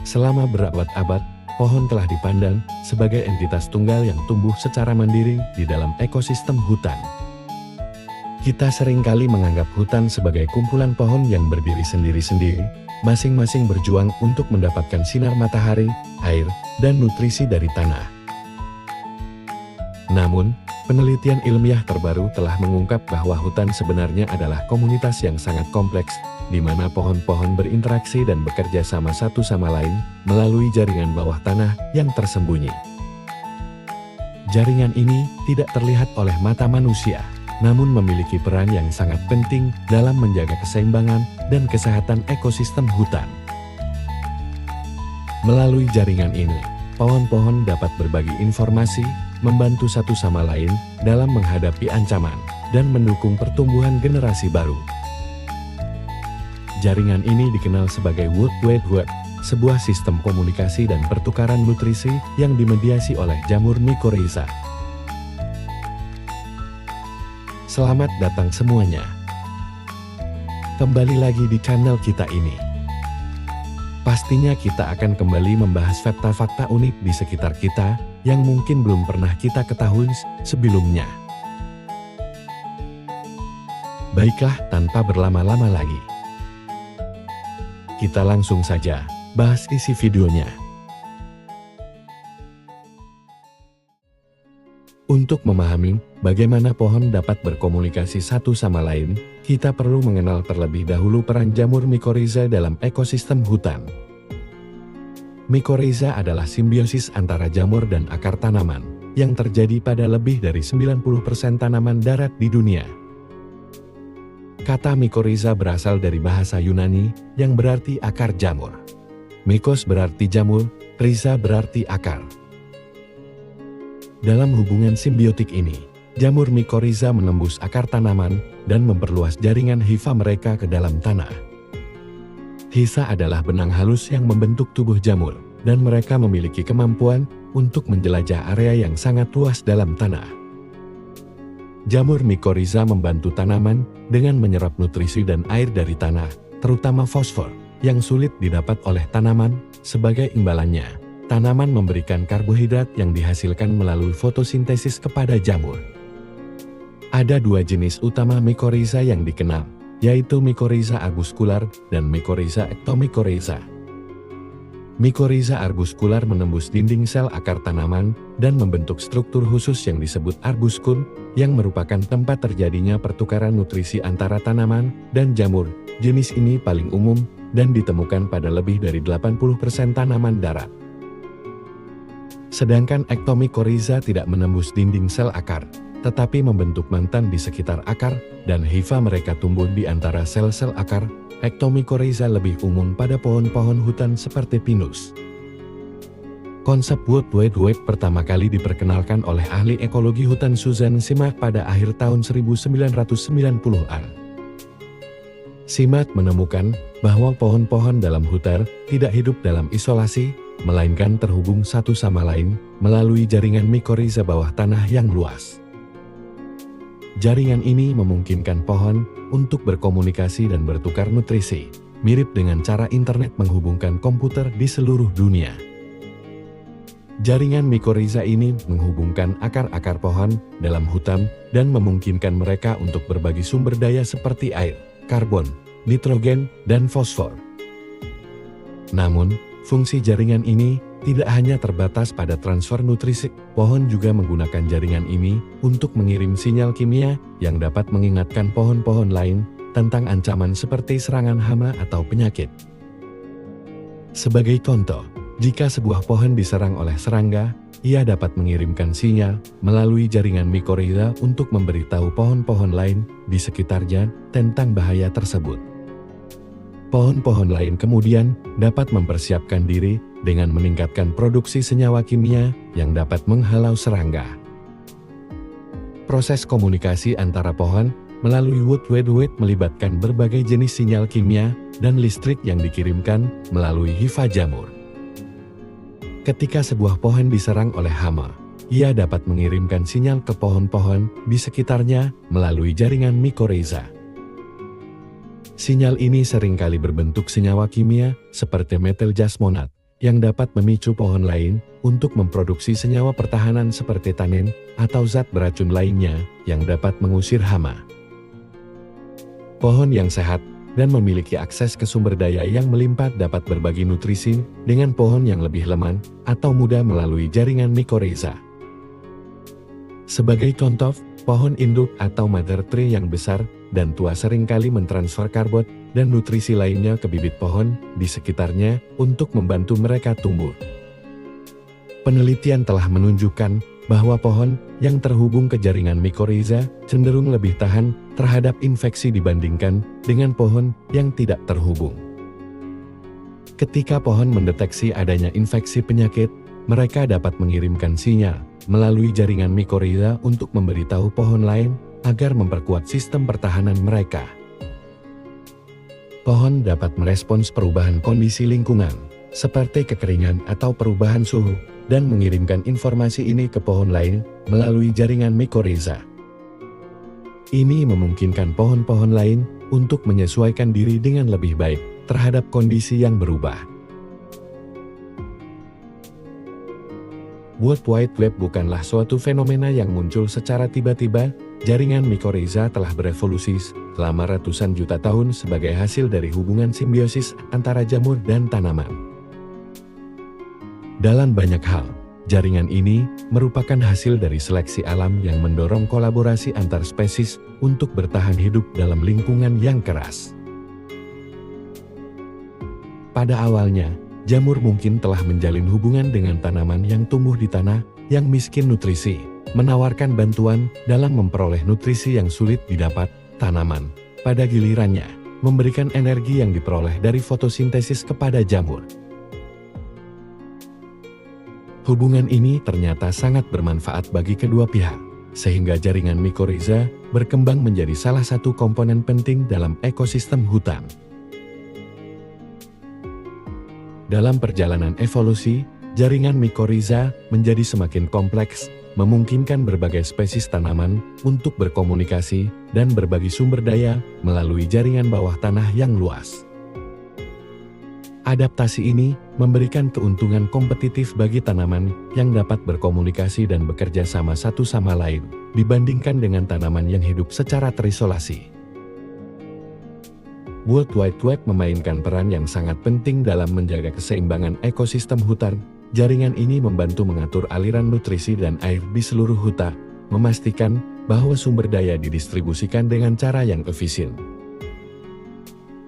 Selama berabad-abad, pohon telah dipandang sebagai entitas tunggal yang tumbuh secara mandiri di dalam ekosistem hutan. Kita seringkali menganggap hutan sebagai kumpulan pohon yang berdiri sendiri-sendiri, masing-masing berjuang untuk mendapatkan sinar matahari, air, dan nutrisi dari tanah. Namun, penelitian ilmiah terbaru telah mengungkap bahwa hutan sebenarnya adalah komunitas yang sangat kompleks, di mana pohon-pohon berinteraksi dan bekerja sama satu sama lain melalui jaringan bawah tanah yang tersembunyi. Jaringan ini tidak terlihat oleh mata manusia, namun memiliki peran yang sangat penting dalam menjaga keseimbangan dan kesehatan ekosistem hutan. Melalui jaringan ini, pohon-pohon dapat berbagi informasi, membantu satu sama lain dalam menghadapi ancaman, dan mendukung pertumbuhan generasi baru. Jaringan ini dikenal sebagai World Wide Web, sebuah sistem komunikasi dan pertukaran nutrisi yang dimediasi oleh jamur mycorrhiza. Selamat datang semuanya. Kembali lagi di channel kita ini. Pastinya kita akan kembali membahas fakta-fakta unik di sekitar kita yang mungkin belum pernah kita ketahui sebelumnya. Baiklah, tanpa berlama-lama lagi, kita langsung saja bahas isi videonya. Untuk memahami bagaimana pohon dapat berkomunikasi satu sama lain, kita perlu mengenal terlebih dahulu peran jamur mycorrhiza dalam ekosistem hutan. Mycorrhiza adalah simbiosis antara jamur dan akar tanaman, yang terjadi pada lebih dari 90% tanaman darat di dunia. Kata mycorrhiza berasal dari bahasa Yunani, yang berarti akar jamur. Mykos berarti jamur, rhiza berarti akar. Dalam hubungan simbiotik ini, jamur mycorrhiza menembus akar tanaman dan memperluas jaringan hifa mereka ke dalam tanah. Hifa adalah benang halus yang membentuk tubuh jamur, dan mereka memiliki kemampuan untuk menjelajah area yang sangat luas dalam tanah. Jamur mycorrhiza membantu tanaman dengan menyerap nutrisi dan air dari tanah, terutama fosfor, yang sulit didapat oleh tanaman. Sebagai imbalannya, tanaman memberikan karbohidrat yang dihasilkan melalui fotosintesis kepada jamur. Ada dua jenis utama mycorrhiza yang dikenal, yaitu mycorrhiza arbuscular dan mycorrhiza ectomycorrhiza. Mycorrhiza arbuscular menembus dinding sel akar tanaman dan membentuk struktur khusus yang disebut arbuskul, yang merupakan tempat terjadinya pertukaran nutrisi antara tanaman dan jamur. Jenis ini paling umum dan ditemukan pada lebih dari 80% tanaman darat. Sedangkan ectomycorrhiza tidak menembus dinding sel akar, tetapi membentuk mantan di sekitar akar, dan hifa mereka tumbuh di antara sel-sel akar. Ectomycorrhiza lebih umum pada pohon-pohon hutan seperti pinus. Konsep World Wide Web pertama kali diperkenalkan oleh ahli ekologi hutan Susan Simard pada akhir tahun 1990-an. Simard menemukan bahwa pohon-pohon dalam hutan tidak hidup dalam isolasi, melainkan terhubung satu sama lain melalui jaringan mycorrhiza bawah tanah yang luas. Jaringan ini memungkinkan pohon untuk berkomunikasi dan bertukar nutrisi, mirip dengan cara internet menghubungkan komputer di seluruh dunia. Jaringan mycorrhiza ini menghubungkan akar-akar pohon dalam hutan dan memungkinkan mereka untuk berbagi sumber daya seperti air, karbon, nitrogen, dan fosfor. Namun, fungsi jaringan ini tidak hanya terbatas pada transfer nutrisi, pohon juga menggunakan jaringan ini untuk mengirim sinyal kimia yang dapat mengingatkan pohon-pohon lain tentang ancaman seperti serangan hama atau penyakit. Sebagai contoh, jika sebuah pohon diserang oleh serangga, ia dapat mengirimkan sinyal melalui jaringan mycorrhiza untuk memberitahu pohon-pohon lain di sekitarnya tentang bahaya tersebut. Pohon-pohon lain kemudian dapat mempersiapkan diri dengan meningkatkan produksi senyawa kimia yang dapat menghalau serangga. Proses komunikasi antara pohon melalui World Wide Web melibatkan berbagai jenis sinyal kimia dan listrik yang dikirimkan melalui hifa jamur. Ketika sebuah pohon diserang oleh hama, ia dapat mengirimkan sinyal ke pohon-pohon di sekitarnya melalui jaringan mycorrhiza. Sinyal ini seringkali berbentuk senyawa kimia seperti metil jasmonat yang dapat memicu pohon lain untuk memproduksi senyawa pertahanan seperti tanin atau zat beracun lainnya yang dapat mengusir hama. Pohon yang sehat dan memiliki akses ke sumber daya yang melimpah dapat berbagi nutrisi dengan pohon yang lebih lemah atau muda melalui jaringan mikorhiza. Sebagai contoh, pohon induk atau mother tree yang besar dan tua seringkali mentransfer karbon dan nutrisi lainnya ke bibit pohon di sekitarnya untuk membantu mereka tumbuh. Penelitian telah menunjukkan bahwa pohon yang terhubung ke jaringan mikorhiza cenderung lebih tahan terhadap infeksi dibandingkan dengan pohon yang tidak terhubung. Ketika pohon mendeteksi adanya infeksi penyakit, mereka dapat mengirimkan sinyal melalui jaringan mikorhiza untuk memberitahu pohon lain agar memperkuat sistem pertahanan mereka. Pohon dapat merespons perubahan kondisi lingkungan, seperti kekeringan atau perubahan suhu, dan mengirimkan informasi ini ke pohon lain melalui jaringan mikorhiza. Ini memungkinkan pohon-pohon lain untuk menyesuaikan diri dengan lebih baik terhadap kondisi yang berubah. World Wide Web bukanlah suatu fenomena yang muncul secara tiba-tiba. Jaringan mikorhiza telah berevolusi selama ratusan juta tahun sebagai hasil dari hubungan simbiosis antara jamur dan tanaman. Dalam banyak hal, jaringan ini merupakan hasil dari seleksi alam yang mendorong kolaborasi antar spesies untuk bertahan hidup dalam lingkungan yang keras. Pada awalnya, jamur mungkin telah menjalin hubungan dengan tanaman yang tumbuh di tanah yang miskin nutrisi, menawarkan bantuan dalam memperoleh nutrisi yang sulit didapat. Tanaman, pada gilirannya, memberikan energi yang diperoleh dari fotosintesis kepada jamur. Hubungan ini ternyata sangat bermanfaat bagi kedua pihak, sehingga jaringan mikorhiza berkembang menjadi salah satu komponen penting dalam ekosistem hutan. Dalam perjalanan evolusi, jaringan mikorhiza menjadi semakin kompleks, memungkinkan berbagai spesies tanaman untuk berkomunikasi dan berbagi sumber daya melalui jaringan bawah tanah yang luas. Adaptasi ini memberikan keuntungan kompetitif bagi tanaman yang dapat berkomunikasi dan bekerja sama satu sama lain, dibandingkan dengan tanaman yang hidup secara terisolasi. World Wide Web memainkan peran yang sangat penting dalam menjaga keseimbangan ekosistem hutan. Jaringan ini membantu mengatur aliran nutrisi dan air di seluruh hutan, memastikan bahwa sumber daya didistribusikan dengan cara yang efisien.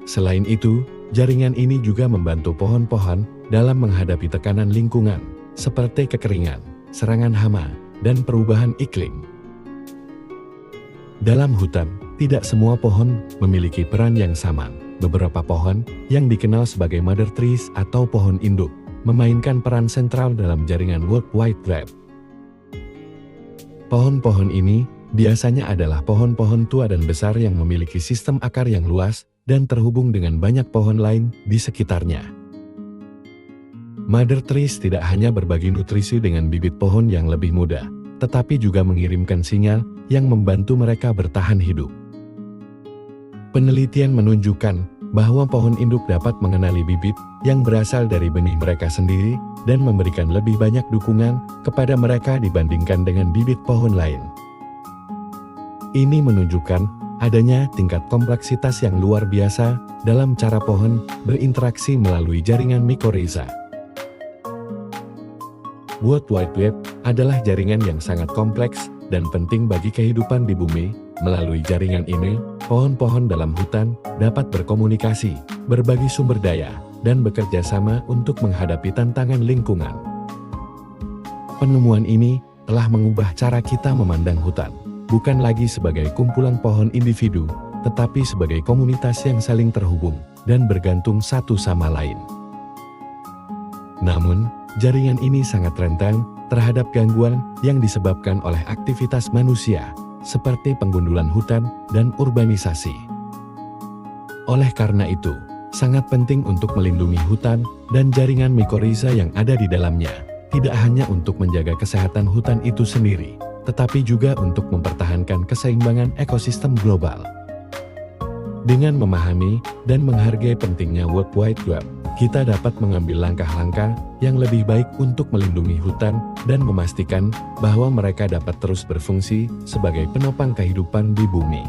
Selain itu, jaringan ini juga membantu pohon-pohon dalam menghadapi tekanan lingkungan, seperti kekeringan, serangan hama, dan perubahan iklim. Dalam hutan, tidak semua pohon memiliki peran yang sama. Beberapa pohon, yang dikenal sebagai mother trees atau pohon induk, memainkan peran sentral dalam jaringan World Wide Web. Pohon-pohon ini biasanya adalah pohon-pohon tua dan besar yang memiliki sistem akar yang luas dan terhubung dengan banyak pohon lain di sekitarnya. Mother trees tidak hanya berbagi nutrisi dengan bibit pohon yang lebih muda, tetapi juga mengirimkan sinyal yang membantu mereka bertahan hidup. Penelitian menunjukkan bahwa pohon induk dapat mengenali bibit yang berasal dari benih mereka sendiri dan memberikan lebih banyak dukungan kepada mereka dibandingkan dengan bibit pohon lain. Ini menunjukkan adanya tingkat kompleksitas yang luar biasa dalam cara pohon berinteraksi melalui jaringan mikorhiza. World Wide Web adalah jaringan yang sangat kompleks dan penting bagi kehidupan di bumi. Melalui jaringan ini, pohon-pohon dalam hutan dapat berkomunikasi, berbagi sumber daya, dan bekerja sama untuk menghadapi tantangan lingkungan. Penemuan ini telah mengubah cara kita memandang hutan, bukan lagi sebagai kumpulan pohon individu, tetapi sebagai komunitas yang saling terhubung dan bergantung satu sama lain. Namun, jaringan ini sangat rentan terhadap gangguan yang disebabkan oleh aktivitas manusia, seperti penggundulan hutan dan urbanisasi. Oleh karena itu, sangat penting untuk melindungi hutan dan jaringan mikorhiza yang ada di dalamnya, tidak hanya untuk menjaga kesehatan hutan itu sendiri, tetapi juga untuk mempertahankan keseimbangan ekosistem global. Dengan memahami dan menghargai pentingnya World Wide Web, kita dapat mengambil langkah-langkah yang lebih baik untuk melindungi hutan dan memastikan bahwa mereka dapat terus berfungsi sebagai penopang kehidupan di bumi.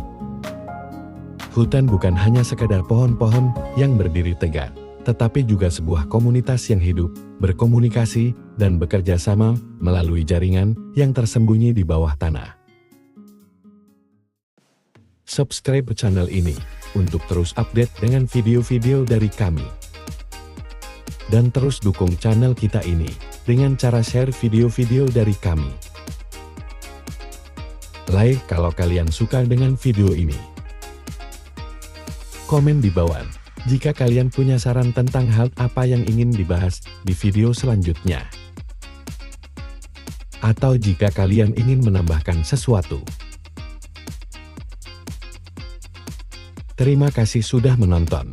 Hutan bukan hanya sekadar pohon-pohon yang berdiri tegak, tetapi juga sebuah komunitas yang hidup, berkomunikasi, dan bekerja sama melalui jaringan yang tersembunyi di bawah tanah. Subscribe channel ini untuk terus update dengan video-video dari kami. Dan terus dukung channel kita ini dengan cara share video-video dari kami. Like kalau kalian suka dengan video ini. Komen di bawah jika kalian punya saran tentang hal apa yang ingin dibahas di video selanjutnya. Atau jika kalian ingin menambahkan sesuatu. Terima kasih sudah menonton.